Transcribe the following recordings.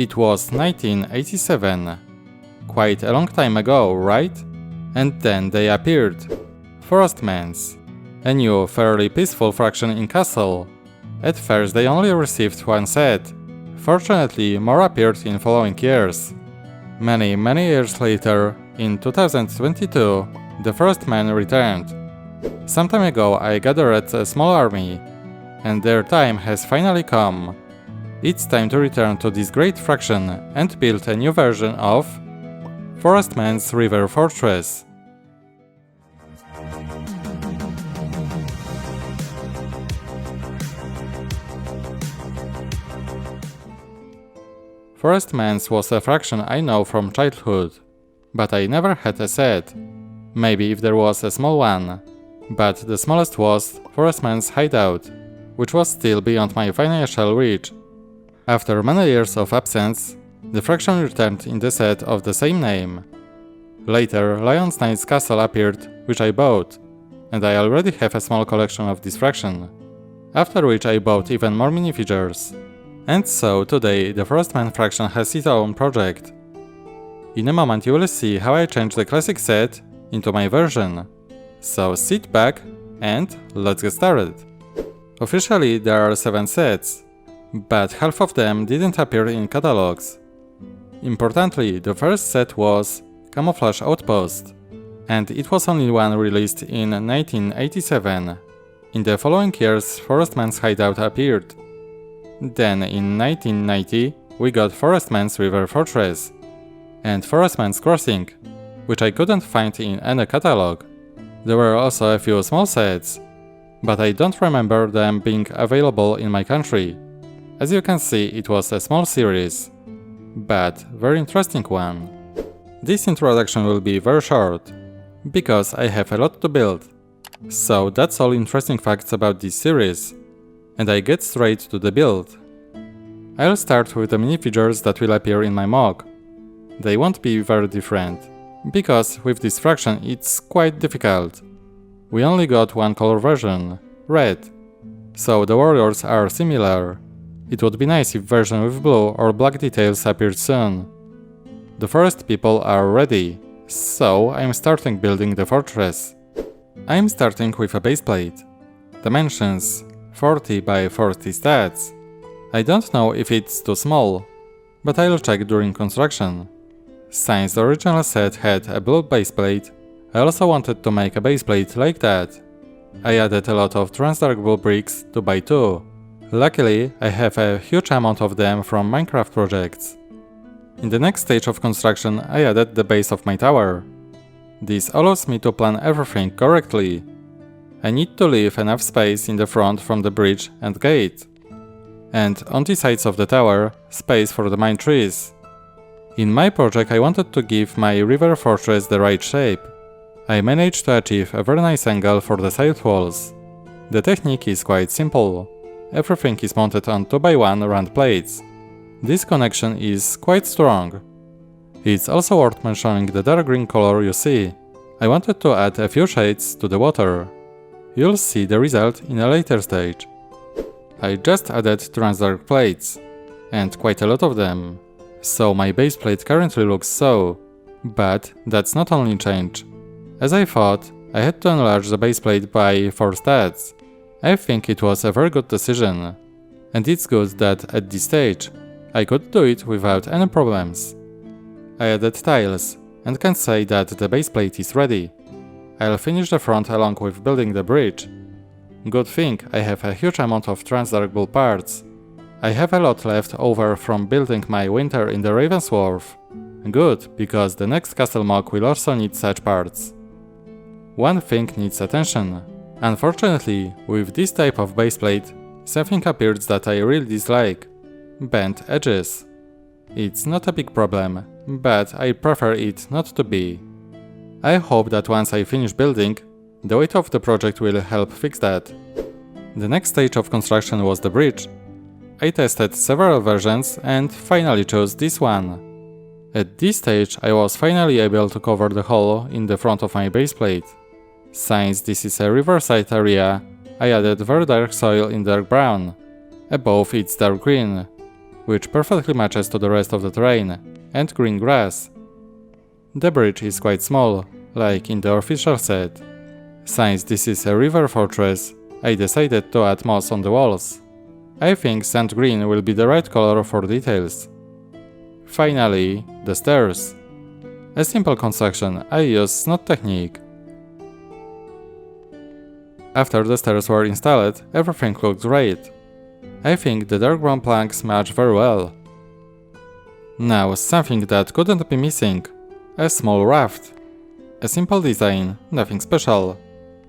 It was 1987. Quite a long time ago, right? And then they appeared. Forestmen. A new, fairly peaceful fraction in Castle. At first they only received one set. Fortunately, more appeared in following years. Many years later, in 2022, the Forestmen returned. Some time ago I gathered a small army, and their time has finally come. It's time to return to this great fraction and build a new version of Forestman's River Fortress. Forestman's was a fraction I know from childhood, but I never had a set. Maybe if there was a small one, but the smallest was Forestman's Hideout, which was still beyond my financial reach. After many years of absence, the fraction returned in the set of the same name. Later, Lion's Knight's Castle appeared, which I bought, and I already have a small collection of this fraction, after which I bought even more minifigures. And so today the Forestman fraction has its own project. In a moment you will see how I changed the classic set into my version. So sit back and let's get started. Officially there are 7 sets, but half of them didn't appear in catalogs. Importantly, the first set was Camouflage Outpost, and it was only one released in 1987. In the following years, Forestman's Hideout appeared. Then in 1990, we got Forestman's River Fortress and Forestman's Crossing, which I couldn't find in any catalog. There were also a few small sets, but I don't remember them being available in my country. As you can see, it was a small series, but very interesting one. This introduction will be very short, because I have a lot to build. So that's all interesting facts about this series, and I get straight to the build. I'll start with the minifigures that will appear in my MOC. They won't be very different, because with this fraction it's quite difficult. We only got one color version, red, so the warriors are similar. It would be nice if version with blue or black details appeared soon. The forest people are ready, so I'm starting building the fortress. I'm starting with a baseplate. Dimensions 40 by 40 stats. I don't know if it's too small, but I'll check during construction. Since the original set had a blue baseplate, I also wanted to make a baseplate like that. I added a lot of transdark blue bricks 2x2. Luckily, I have a huge amount of them from Minecraft projects. In the next stage of construction, I added the base of my tower. This allows me to plan everything correctly. I need to leave enough space in the front from the bridge and gate. And on the sides of the tower, space for the mine trees. In my project I wanted to give my river fortress the right shape. I managed to achieve a very nice angle for the side walls. The technique is quite simple. Everything is mounted on 2x1 round plates. This connection is quite strong. It's also worth mentioning the dark green color you see. I wanted to add a few shades to the water. You'll see the result in a later stage. I just added transdark plates, and quite a lot of them. So my base plate currently looks so. But that's not only change. As I thought, I had to enlarge the base plate by 4 stats. I think it was a very good decision. And it's good that at this stage, I could do it without any problems. I added tiles, and can say that the base plate is ready. I'll finish the front along with building the bridge. Good thing I have a huge amount of transdark blue parts. I have a lot left over from building my winter in the Raven's Wharf. Good, because the next castle MOC will also need such parts. One thing needs attention. Unfortunately, with this type of baseplate, something appears that I really dislike. Bent edges. It's not a big problem, but I prefer it not to be. I hope that once I finish building, the weight of the project will help fix that. The next stage of construction was the bridge. I tested several versions and finally chose this one. At this stage I was finally able to cover the hole in the front of my baseplate. Since this is a riverside area, I added very dark soil in dark brown. Above it's dark green, which perfectly matches to the rest of the terrain, and green grass. The bridge is quite small, like in the official set. Since this is a river fortress, I decided to add moss on the walls. I think sand green will be the right color for details. Finally, the stairs. A simple construction, I use snot technique. After the stairs were installed, everything looked great. I think the dark brown planks match very well. Now, something that couldn't be missing. A small raft. A simple design, nothing special.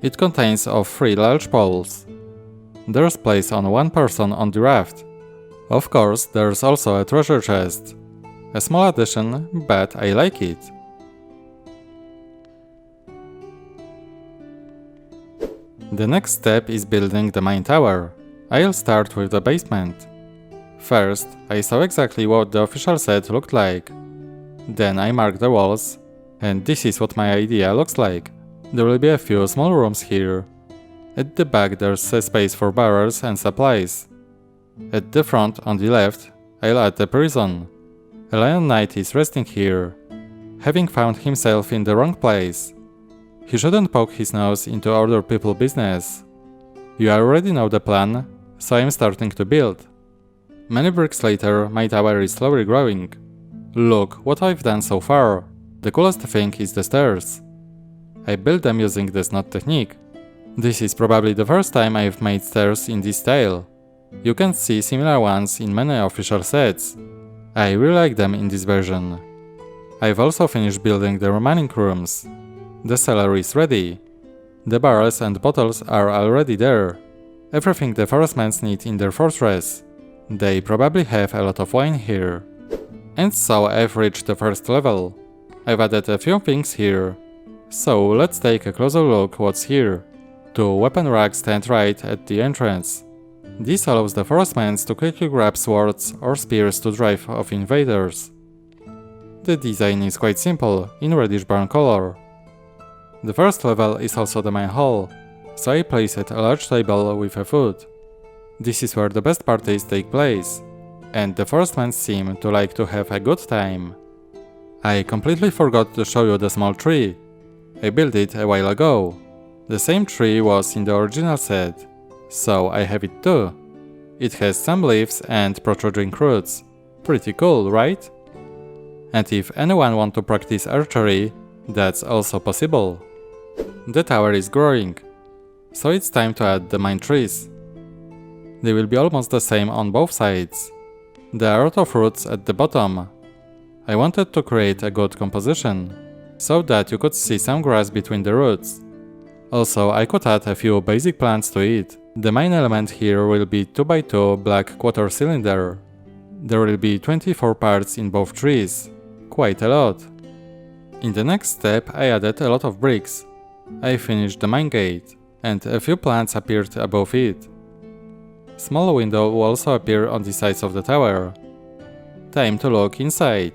It contains of 3 large poles. There's place on 1 person on the raft. Of course, there's also a treasure chest. A small addition, but I like it. The next step is building the main tower. I'll start with the basement. First, I saw exactly what the official set looked like. Then I marked the walls, and this is what my idea looks like. There will be a few small rooms here. At the back there's a space for barrels and supplies. At the front, on the left, I'll add a prison. A lion knight is resting here, having found himself in the wrong place. He shouldn't poke his nose into other people's business. You already know the plan, so I'm starting to build. Many bricks later, my tower is slowly growing. Look what I've done so far. The coolest thing is the stairs. I built them using the snot technique. This is probably the first time I've made stairs in this style. You can see similar ones in many official sets. I really like them in this version. I've also finished building the remaining rooms. The cellar is ready. The barrels and bottles are already there. Everything the Forestmen need in their fortress. They probably have a lot of wine here. And so I've reached the first level. I've added a few things here. So let's take a closer look what's here. 2 weapon racks stand right at the entrance. This allows the Forestmen to quickly grab swords or spears to drive off invaders. The design is quite simple, in reddish-brown color. The first level is also the main hall, so I placed a large table with a food. This is where the best parties take place, and the Forestmen seem to like to have a good time. I completely forgot to show you the small tree. I built it a while ago. The same tree was in the original set, so I have it too. It has some leaves and protruding roots. Pretty cool, right? And if anyone wants to practice archery, that's also possible. The tower is growing, so it's time to add the main trees. They will be almost the same on both sides. There are a lot of roots at the bottom. I wanted to create a good composition, so that you could see some grass between the roots. Also, I could add a few basic plants to it. The main element here will be 2x2 black quarter cylinder. There will be 24 parts in both trees. Quite a lot. In the next step, I added a lot of bricks. I finished the main gate, and a few plants appeared above it. Small window will also appear on the sides of the tower. Time to look inside.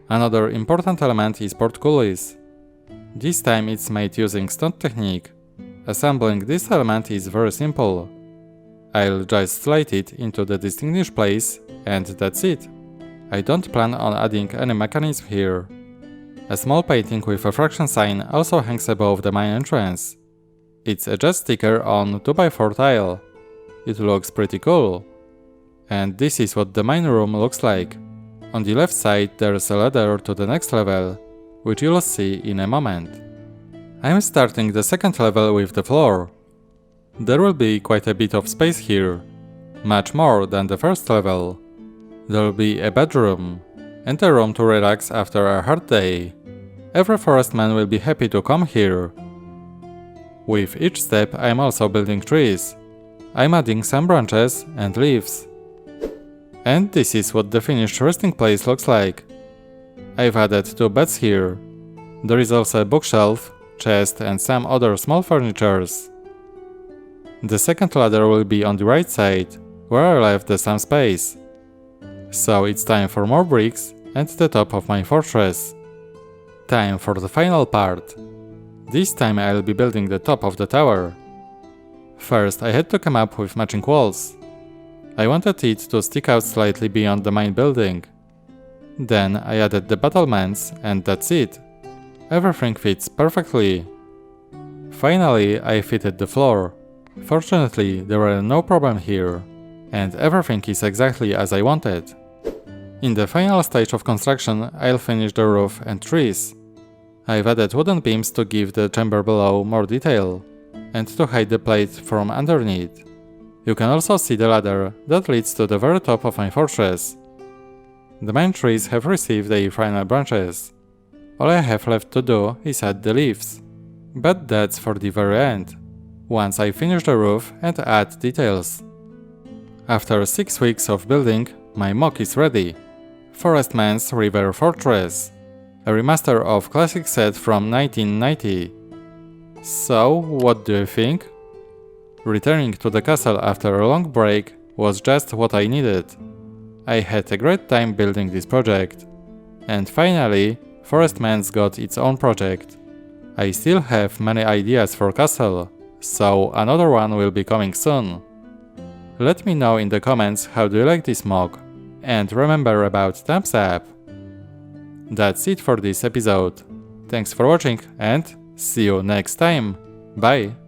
Another important element is portcullis. This time it's made using stunt technique. Assembling this element is very simple. I'll just slide it into the distinguished place, and that's it. I don't plan on adding any mechanism here. A small painting with a fraction sign also hangs above the main entrance. It's a jet sticker on 2x4 tile. It looks pretty cool. And this is what the main room looks like. On the left side there's a ladder to the next level, which you'll see in a moment. I'm starting the second level with the floor. There will be quite a bit of space here, much more than the first level. There will be a bedroom, and a room to relax after a hard day. Every Forestman will be happy to come here. With each step I'm also building trees. I'm adding some branches and leaves. And this is what the finished resting place looks like. I've added 2 beds here. There is also a bookshelf, chest and some other small furnitures. The second ladder will be on the right side, where I left some space. So it's time for more bricks and the top of my fortress. Time for the final part. This time I'll be building the top of the tower. First I had to come up with matching walls. I wanted it to stick out slightly beyond the main building. Then I added the battlements and that's it. Everything fits perfectly. Finally, I fitted the floor. Fortunately, there were no problem here, and everything is exactly as I wanted. In the final stage of construction, I'll finish the roof and trees. I've added wooden beams to give the chamber below more detail, and to hide the plate from underneath. You can also see the ladder that leads to the very top of my fortress. The main trees have received their final branches. All I have left to do is add the leaves. But that's for the very end, once I finish the roof and add details. After 6 weeks of building, my MOC is ready. Forestman's River Fortress, a remaster of classic set from 1990. So, what do you think? Returning to the castle after a long break was just what I needed. I had a great time building this project. And finally, Forestman's got its own project. I still have many ideas for castle, so another one will be coming soon. Let me know in the comments how do you like this MOC, and remember about thumbs up. That's it for this episode. Thanks for watching and see you next time. Bye!